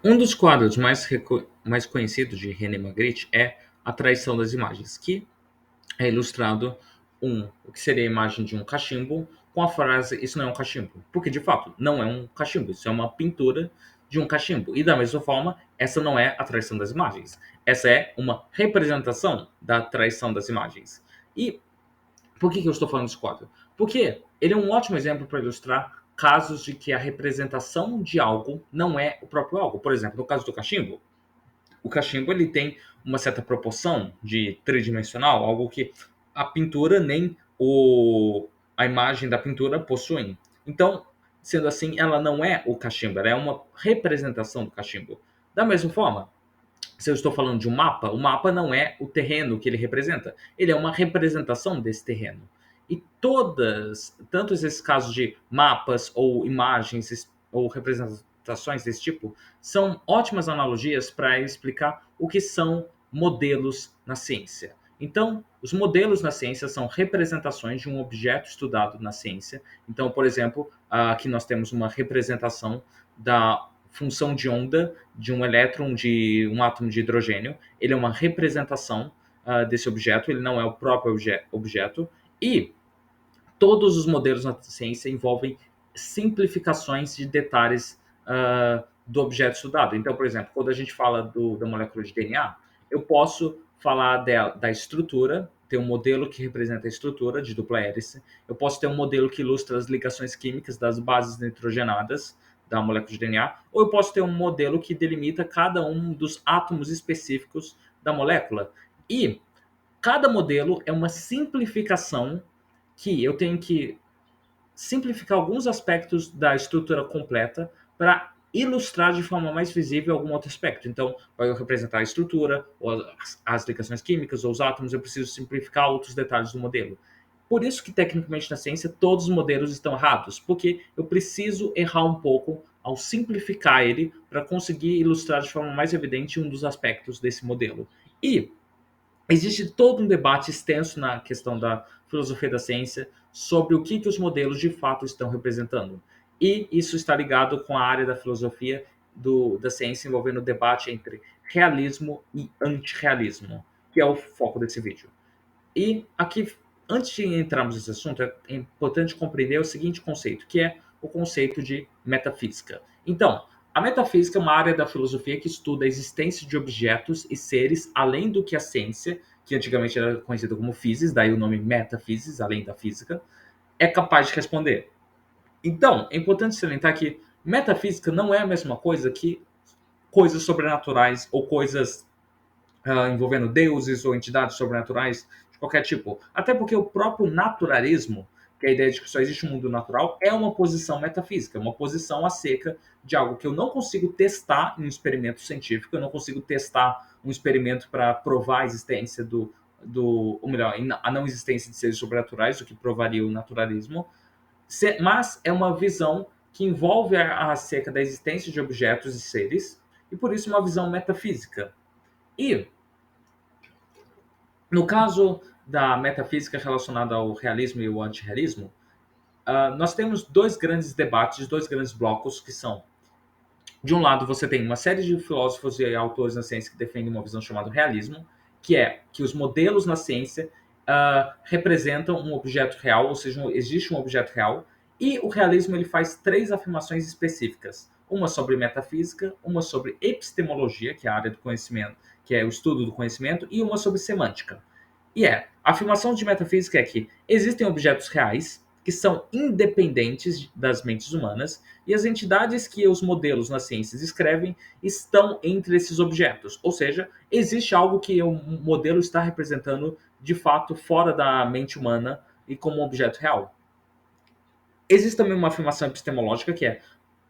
Um dos quadros mais conhecidos de René Magritte é A Traição das Imagens, que é ilustrado o que seria a imagem de um cachimbo com a frase "isso não é um cachimbo", porque de fato não é um cachimbo, isso é uma pintura de um cachimbo. E da mesma forma, essa não é a traição das imagens, essa é uma representação da traição das imagens. E por que eu estou falando desse quadro? Porque ele é um ótimo exemplo para ilustrar casos de que a representação de algo não é o próprio algo. Por exemplo, no caso do cachimbo, o cachimbo ele tem uma certa proporção de tridimensional, algo que a pintura nem a imagem da pintura possuem. Então, sendo assim, ela não é o cachimbo, ela é uma representação do cachimbo. Da mesma forma, se eu estou falando de um mapa, o mapa não é o terreno que ele representa, ele é uma representação desse terreno. E tanto esses casos de mapas ou imagens ou representações desse tipo, são ótimas analogias para explicar o que são modelos na ciência. Então, os modelos na ciência são representações de um objeto estudado na ciência. Então, por exemplo, aqui nós temos uma representação da função de onda de um elétron de um átomo de hidrogênio. Ele é uma representação desse objeto, ele não é o próprio objeto. E todos os modelos na ciência envolvem simplificações de detalhes do objeto estudado. Então, por exemplo, quando a gente fala da molécula de DNA, eu posso falar da estrutura, ter um modelo que representa a estrutura de dupla hélice, eu posso ter um modelo que ilustra as ligações químicas das bases nitrogenadas da molécula de DNA, ou eu posso ter um modelo que delimita cada um dos átomos específicos da molécula. E cada modelo é uma simplificação que eu tenho que simplificar alguns aspectos da estrutura completa para ilustrar de forma mais visível algum outro aspecto. Então, para eu representar a estrutura, ou as ligações químicas, ou os átomos, eu preciso simplificar outros detalhes do modelo. Por isso que, tecnicamente, na ciência, todos os modelos estão errados, porque eu preciso errar um pouco ao simplificar ele para conseguir ilustrar de forma mais evidente um dos aspectos desse modelo. E existe todo um debate extenso na questão da filosofia da ciência sobre o que os modelos de fato estão representando. E isso está ligado com a área da filosofia da ciência envolvendo o debate entre realismo e antirrealismo, que é o foco desse vídeo. E aqui, antes de entrarmos nesse assunto, é importante compreender o seguinte conceito, que é o conceito de metafísica. Então, a metafísica é uma área da filosofia que estuda a existência de objetos e seres além do que a ciência, que antigamente era conhecida como física, daí o nome metafísica, além da física, é capaz de responder. Então, é importante salientar que metafísica não é a mesma coisa que coisas sobrenaturais ou coisas envolvendo deuses ou entidades sobrenaturais de qualquer tipo. Até porque o próprio naturalismo, que é a ideia de que só existe um mundo natural, é uma posição metafísica, uma posição acerca de algo que eu não consigo testar em um experimento científico, eu não consigo testar um experimento para provar a existência ou melhor, a não existência de seres sobrenaturais, o que provaria o naturalismo, mas é uma visão que envolve acerca da existência de objetos e seres, e por isso uma visão metafísica. E no caso da metafísica relacionada ao realismo e ao antirrealismo, nós temos dois grandes debates, dois grandes blocos, que são, de um lado, você tem uma série de filósofos e autores na ciência que defendem uma visão chamada realismo, que é que os modelos na ciência representam um objeto real, ou seja, existe um objeto real, e o realismo ele faz três afirmações específicas. Uma sobre metafísica, uma sobre epistemologia, que é a área do conhecimento, que é o estudo do conhecimento, e uma sobre semântica. A afirmação de metafísica é que existem objetos reais que são independentes das mentes humanas e as entidades que os modelos na ciência descrevem estão entre esses objetos. Ou seja, existe algo que o modelo está representando de fato fora da mente humana e como um objeto real. Existe também uma afirmação epistemológica que é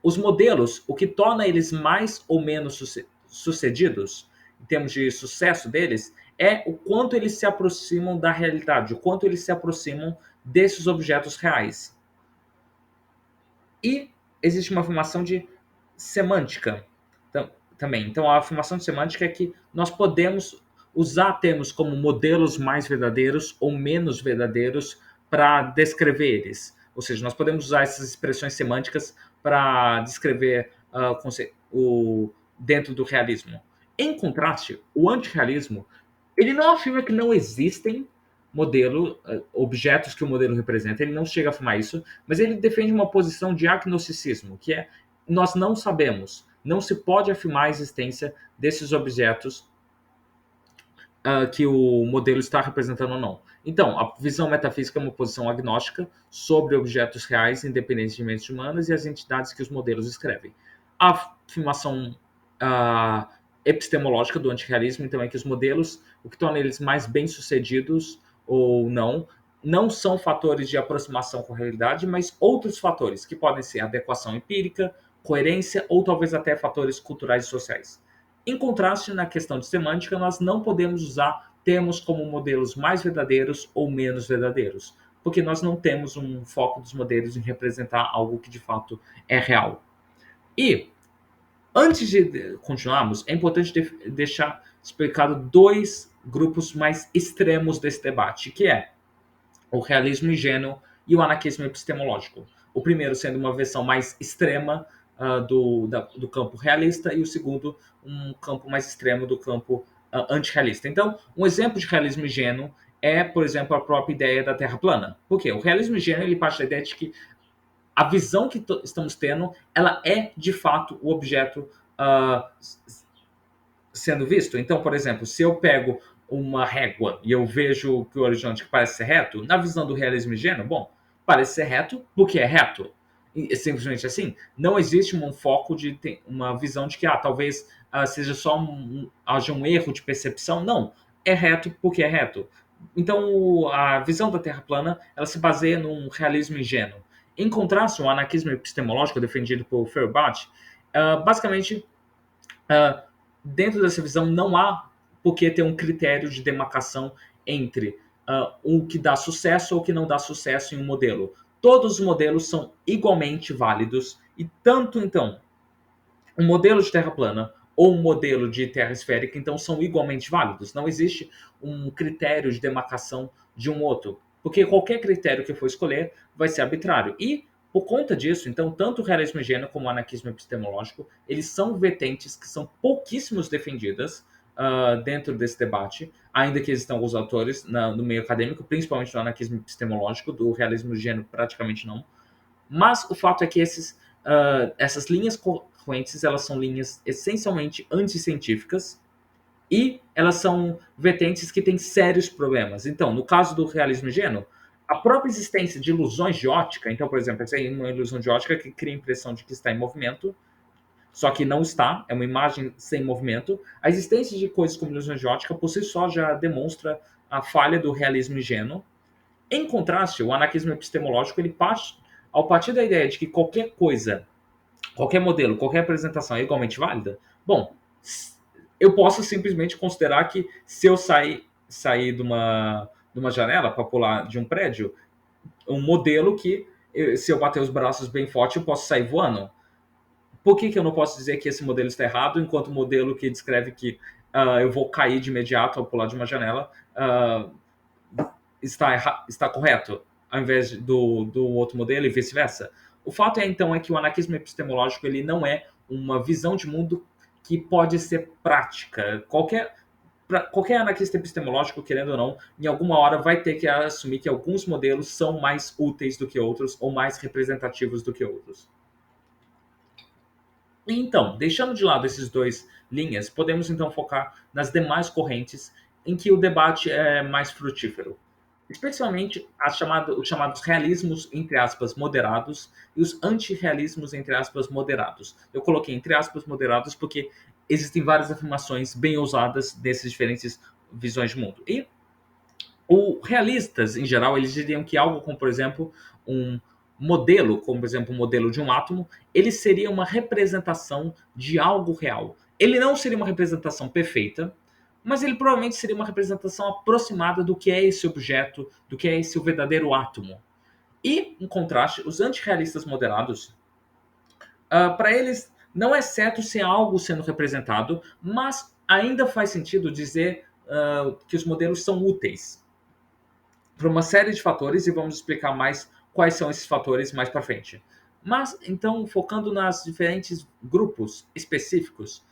os modelos, o que torna eles mais ou menos sucedidos, em termos de sucesso deles, é o quanto eles se aproximam da realidade, o quanto eles se aproximam desses objetos reais. E existe uma afirmação de semântica também. Então, a afirmação de semântica é que nós podemos usar termos como modelos mais verdadeiros ou menos verdadeiros para descrever eles. Ou seja, nós podemos usar essas expressões semânticas para descrever dentro do realismo. Em contraste, o antirrealismo, ele não afirma que não existem objetos que o modelo representa, ele não chega a afirmar isso, mas ele defende uma posição de agnosticismo, que é nós não sabemos, não se pode afirmar a existência desses objetos que o modelo está representando ou não. Então, a visão metafísica é uma posição agnóstica sobre objetos reais, independentes de mentes humanas e as entidades que os modelos escrevem. A afirmação epistemológica do antirrealismo, então, é que os modelos, o que torna eles mais bem-sucedidos ou não são fatores de aproximação com a realidade, mas outros fatores, que podem ser adequação empírica, coerência ou talvez até fatores culturais e sociais. Em contraste, na questão de semântica, nós não podemos usar termos como modelos mais verdadeiros ou menos verdadeiros, porque nós não temos um foco dos modelos em representar algo que de fato é real. E, antes de continuarmos, é importante deixar explicado dois grupos mais extremos desse debate, que é o realismo ingênuo e o anarquismo epistemológico. O primeiro sendo uma versão mais extrema do campo realista e o segundo um campo mais extremo do campo antirrealista. Então, um exemplo de realismo ingênuo é, por exemplo, a própria ideia da Terra plana. Por quê? O realismo ingênuo ele parte da ideia de que a visão que estamos tendo, ela é de fato o objeto sendo visto. Então, por exemplo, se eu pego uma régua e eu vejo que o horizonte parece ser reto, na visão do realismo ingênuo, bom, parece ser reto porque é reto. E, simplesmente assim, não existe um foco de uma visão de que talvez seja só haja um erro de percepção. Não, é reto porque é reto. Então, a visão da Terra plana, ela se baseia num realismo ingênuo. Em contraste, o anarquismo epistemológico defendido por Feuerbach, basicamente, dentro dessa visão não há por que ter um critério de demarcação entre o que dá sucesso ou o que não dá sucesso em um modelo. Todos os modelos são igualmente válidos e tanto, então, um modelo de terra plana ou um modelo de terra esférica, então, são igualmente válidos. Não existe um critério de demarcação de um outro, porque qualquer critério que for escolher vai ser arbitrário. E, por conta disso, então, tanto o realismo ingênuo como o anarquismo epistemológico, eles são vertentes que são pouquíssimos defendidas dentro desse debate, ainda que existam alguns autores no meio acadêmico, principalmente no anarquismo epistemológico, do realismo ingênuo praticamente não. Mas o fato é que essas linhas correntes, elas são linhas essencialmente anticientíficas e elas são vertentes que têm sérios problemas. Então, no caso do realismo ingênuo, a própria existência de ilusões de ótica, então, por exemplo, essa é uma ilusão de ótica que cria a impressão de que está em movimento, só que não está, é uma imagem sem movimento. A existência de coisas como ilusões de ótica, por si só, já demonstra a falha do realismo ingênuo. Em contraste, o anarquismo epistemológico, ele parte, ao partir da ideia de que qualquer coisa, qualquer modelo, qualquer apresentação é igualmente válida, bom, eu posso simplesmente considerar que se eu sair de uma janela para pular de um prédio, um modelo que, se eu bater os braços bem forte, eu posso sair voando. Por que eu não posso dizer que esse modelo está errado, enquanto o modelo que descreve que eu vou cair de imediato ao pular de uma janela está correto, ao invés do outro modelo e vice-versa? O fato então é que o anarquismo epistemológico ele não é uma visão de mundo que pode ser prática. Qualquer anarquista epistemológico, querendo ou não, em alguma hora vai ter que assumir que alguns modelos são mais úteis do que outros ou mais representativos do que outros. Então, deixando de lado esses dois linhas, podemos então focar nas demais correntes em que o debate é mais frutífero, especialmente os chamados realismos, entre aspas, moderados e os antirrealismos, entre aspas, moderados. Eu coloquei entre aspas moderados porque existem várias afirmações bem ousadas dessas diferentes visões de mundo. E os realistas, em geral, eles diriam que algo como, por exemplo, um modelo, como, por exemplo, o modelo de um átomo, ele seria uma representação de algo real. Ele não seria uma representação perfeita, mas ele provavelmente seria uma representação aproximada do que é esse objeto, do que é esse o verdadeiro átomo. E, em contraste, os antirrealistas moderados, para eles, não é certo ser algo sendo representado, mas ainda faz sentido dizer que os modelos são úteis para uma série de fatores, e vamos explicar mais quais são esses fatores mais para frente. Mas, então, focando nas diferentes grupos específicos,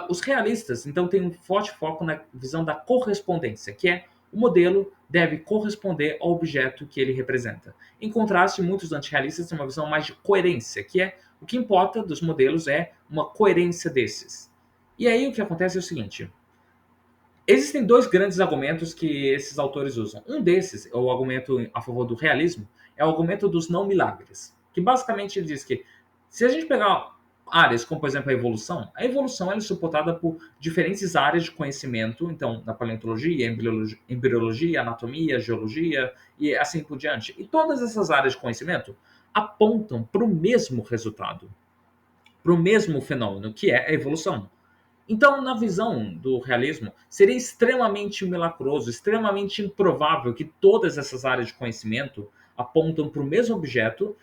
Os realistas, então, têm um forte foco na visão da correspondência, que é o modelo deve corresponder ao objeto que ele representa. Em contraste, muitos antirrealistas têm uma visão mais de coerência, que é o que importa dos modelos é uma coerência desses. E aí o que acontece é o seguinte: existem dois grandes argumentos que esses autores usam. Um desses, o argumento a favor do realismo, é o argumento dos não milagres, que basicamente diz que se a gente pegar áreas como, por exemplo, a evolução ela é suportada por diferentes áreas de conhecimento, então, na paleontologia, embriologia, anatomia, geologia e assim por diante. E todas essas áreas de conhecimento apontam para o mesmo resultado, para o mesmo fenômeno, que é a evolução. Então, na visão do realismo, seria extremamente milagroso, extremamente improvável que todas essas áreas de conhecimento apontam para o mesmo objeto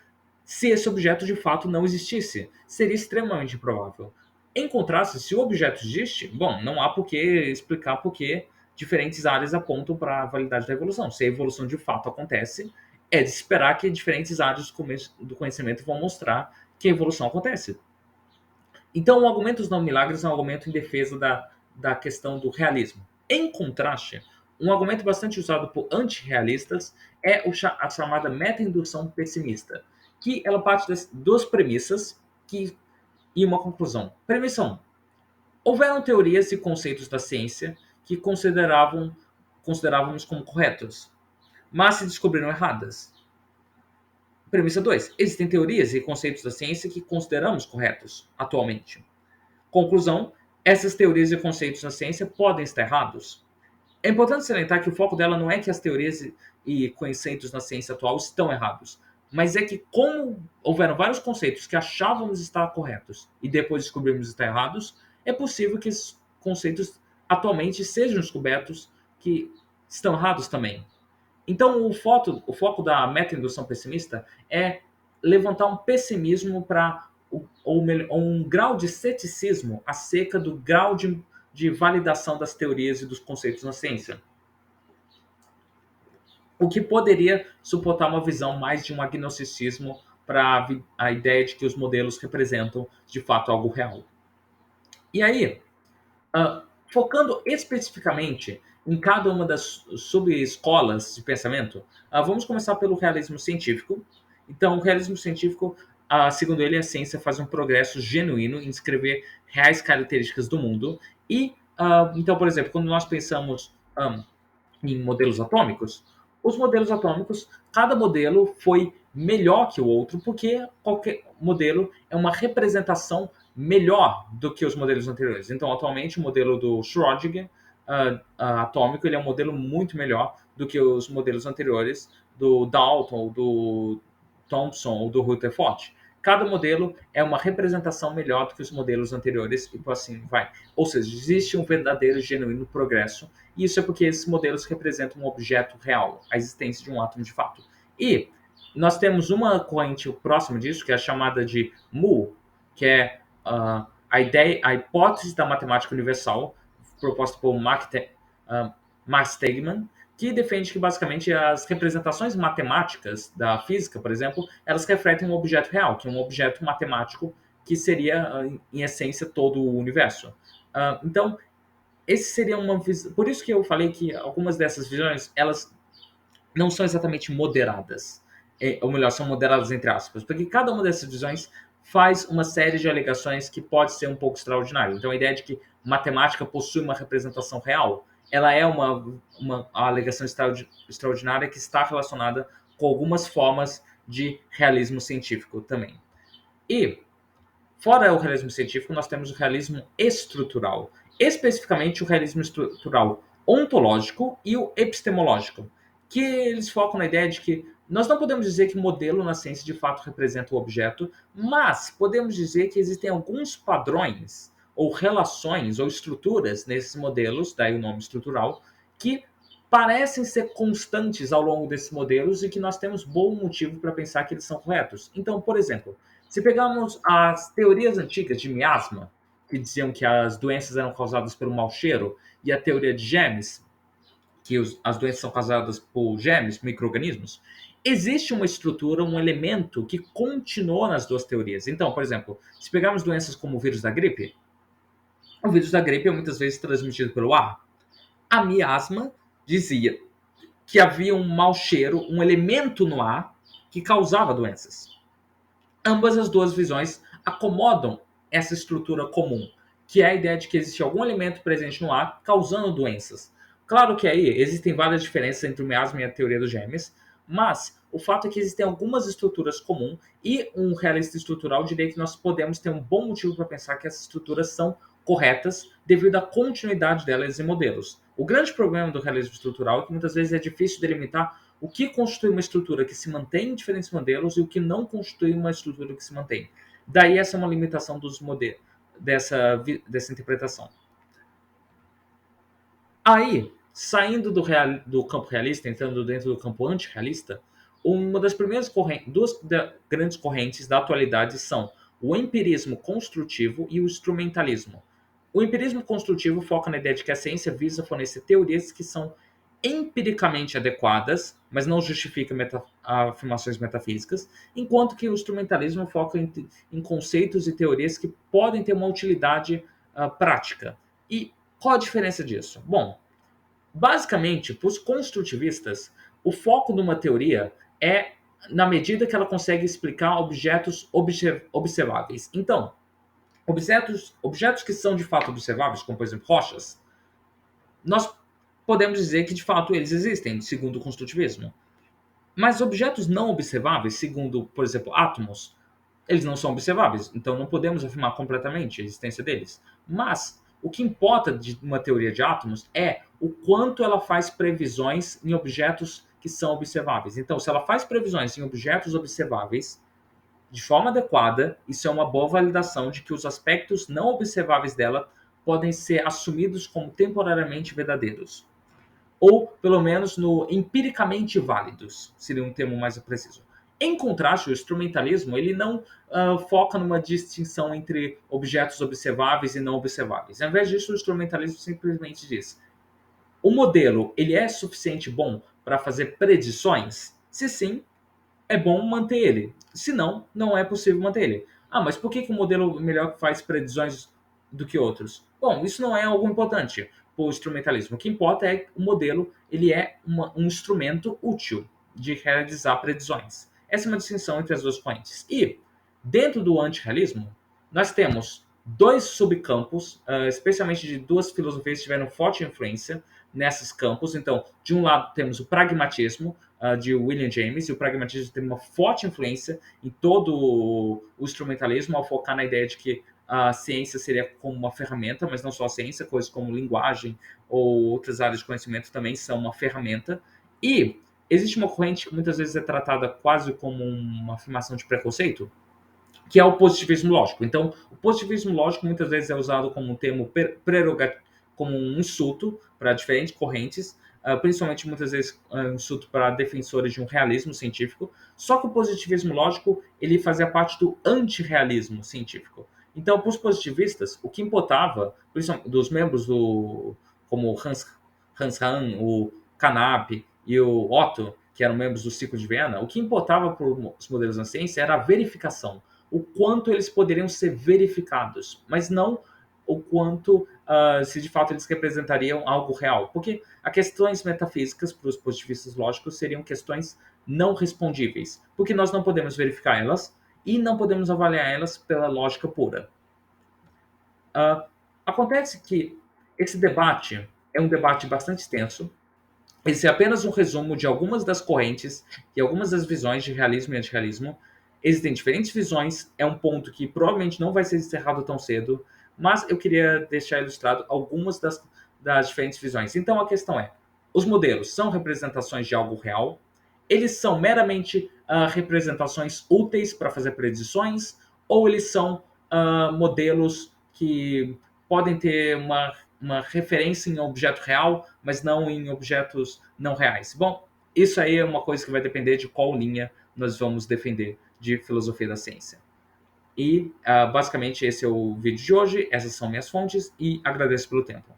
se esse objeto de fato não existisse. Seria extremamente improvável. Em contraste, se o objeto existe, bom, não há por que explicar por que diferentes áreas apontam para a validade da evolução. Se a evolução de fato acontece, é de esperar que diferentes áreas do conhecimento vão mostrar que a evolução acontece. Então, o argumento dos não milagres é um argumento em defesa da questão do realismo. Em contraste, um argumento bastante usado por antirrealistas é a chamada meta-indução pessimista, que ela parte das duas premissas e uma conclusão. Premissa 1. Houveram teorias e conceitos da ciência que considerávamos como corretos, mas se descobriram erradas. Premissa 2. Existem teorias e conceitos da ciência que consideramos corretos atualmente. Conclusão: essas teorias e conceitos da ciência podem estar errados. É importante salientar que o foco dela não é que as teorias e conceitos na ciência atual estão errados, mas é que, como houveram vários conceitos que achávamos estar corretos e depois descobrimos estar errados, é possível que esses conceitos atualmente sejam descobertos que estão errados também. Então, o foco da meta-indução pessimista é levantar um pessimismo para um grau de ceticismo acerca do grau de validação das teorias e dos conceitos na ciência. O que poderia suportar uma visão mais de um agnosticismo para a ideia de que os modelos representam de fato algo real. E aí, focando especificamente em cada uma das subescolas de pensamento, vamos começar pelo realismo científico. Então, o realismo científico, segundo ele, a ciência faz um progresso genuíno em descrever reais características do mundo. E, então, por exemplo, quando nós pensamos em modelos atômicos, os modelos atômicos, cada modelo foi melhor que o outro, porque qualquer modelo é uma representação melhor do que os modelos anteriores. Então, atualmente, o modelo do Schrödinger atômico ele é um modelo muito melhor do que os modelos anteriores do Dalton, do Thomson ou do Rutherford. Cada modelo é uma representação melhor do que os modelos anteriores e assim vai. Ou seja, existe um verdadeiro e genuíno progresso, e isso é porque esses modelos representam um objeto real, a existência de um átomo de fato. E nós temos uma corrente próxima disso, que é a chamada de Mu, que é a hipótese da matemática universal, proposta por Max Tegmark, que defende que basicamente as representações matemáticas da física, por exemplo, elas refletem um objeto real, que é um objeto matemático que seria, em essência, todo o universo. Então, esse seria uma visão. Por isso que eu falei que algumas dessas visões, elas não são exatamente moderadas. Ou melhor, são moderadas entre aspas, porque cada uma dessas visões faz uma série de alegações que pode ser um pouco extraordinária. Então, a ideia de que matemática possui uma representação real, ela é uma alegação extraordinária que está relacionada com algumas formas de realismo científico também. E, fora o realismo científico, nós temos o realismo estrutural. Especificamente o realismo estrutural ontológico e o epistemológico, que eles focam na ideia de que nós não podemos dizer que modelo na ciência de fato representa o objeto, mas podemos dizer que existem alguns padrões ou relações ou estruturas nesses modelos, daí o nome estrutural, que parecem ser constantes ao longo desses modelos e que nós temos bom motivo para pensar que eles são corretos. Então, por exemplo, se pegarmos as teorias antigas de miasma, que diziam que as doenças eram causadas pelo mau cheiro, e a teoria de germes, que as doenças são causadas por germes, micro-organismos, existe uma estrutura, um elemento que continua nas duas teorias. Então, por exemplo, se pegarmos doenças como o vírus da gripe, O vírus da gripe é muitas vezes transmitido pelo ar. A miasma dizia que havia um mau cheiro, um elemento no ar que causava doenças. Ambas as duas visões acomodam essa estrutura comum, que é a ideia de que existe algum elemento presente no ar causando doenças. Claro que aí existem várias diferenças entre o miasma e a teoria dos germes, mas o fato é que existem algumas estruturas comuns e um realista estrutural diria que nós podemos ter um bom motivo para pensar que essas estruturas são corretas devido à continuidade delas em modelos. O grande problema do realismo estrutural é que muitas vezes é difícil delimitar o que constitui uma estrutura que se mantém em diferentes modelos e o que não constitui uma estrutura que se mantém. Daí essa é uma limitação dos modelos, dessa interpretação. Aí, saindo do campo realista, entrando dentro do campo antirrealista, uma das primeiras grandes correntes da atualidade são o empirismo construtivo e o instrumentalismo. O empirismo construtivo foca na ideia de que a ciência visa fornecer teorias que são empiricamente adequadas, mas não justifica afirmações metafísicas, enquanto que o instrumentalismo foca em conceitos e teorias que podem ter uma utilidade prática. E qual a diferença disso? Bom, basicamente, para os construtivistas, o foco de uma teoria é na medida que ela consegue explicar objetos observáveis. Então, objetos que são de fato observáveis, como por exemplo rochas, nós podemos dizer que de fato eles existem, segundo o construtivismo. Mas objetos não observáveis, segundo, por exemplo, átomos, eles não são observáveis, então não podemos afirmar completamente a existência deles. Mas o que importa de uma teoria de átomos é o quanto ela faz previsões em objetos que são observáveis. Então, se ela faz previsões em objetos observáveis de forma adequada, isso é uma boa validação de que os aspectos não observáveis dela podem ser assumidos como temporariamente verdadeiros ou pelo menos no empiricamente válidos, seria um termo mais preciso. Em contraste, o instrumentalismo ele não foca numa distinção entre objetos observáveis e não observáveis. Ao invés disso, o instrumentalismo simplesmente diz: o modelo ele é suficiente bom para fazer predições? Se sim, é bom manter ele. Se não, não é possível manter ele. Ah, mas por que o modelo melhor faz previsões do que outros? Bom, isso não é algo importante para o instrumentalismo. O que importa é que o modelo ele é um instrumento útil de realizar previsões. Essa é uma distinção entre as duas correntes. E, dentro do antirrealismo, nós temos dois subcampos, especialmente de duas filosofias que tiveram forte influência nesses campos. Então, de um lado temos o pragmatismo, de William James, e o pragmatismo tem uma forte influência em todo o instrumentalismo, ao focar na ideia de que a ciência seria como uma ferramenta, mas não só a ciência, coisas como linguagem ou outras áreas de conhecimento também são uma ferramenta. E existe uma corrente que muitas vezes é tratada quase como uma afirmação de preconceito, que é o positivismo lógico. Então, o positivismo lógico muitas vezes é usado como um termo como um insulto para diferentes correntes, principalmente muitas vezes um insulto para defensores de um realismo científico. Só que o positivismo lógico ele fazia parte do antirrealismo científico. Então, para os positivistas, o que importava, principalmente dos membros como Hans Hahn, o Carnap e o Otto, que eram membros do ciclo de Viena, o que importava para os modelos na ciência era a verificação, o quanto eles poderiam ser verificados, mas não o quanto se de fato eles representariam algo real. Porque as questões metafísicas para os positivistas lógicos seriam questões não respondíveis, porque nós não podemos verificar elas e não podemos avaliar elas pela lógica pura. Acontece que esse debate é um debate bastante extenso. Esse é apenas um resumo de algumas das correntes e algumas das visões de realismo e antirrealismo. Existem diferentes visões, é um ponto que provavelmente não vai ser encerrado tão cedo, mas eu queria deixar ilustrado algumas das diferentes visões. Então a questão é: os modelos são representações de algo real? Eles são meramente representações úteis para fazer predições? Ou eles são modelos que podem ter uma referência em um objeto real, mas não em objetos não reais? Bom, isso aí é uma coisa que vai depender de qual linha nós vamos defender de filosofia da ciência. E basicamente esse é o vídeo de hoje, essas são minhas fontes e agradeço pelo tempo.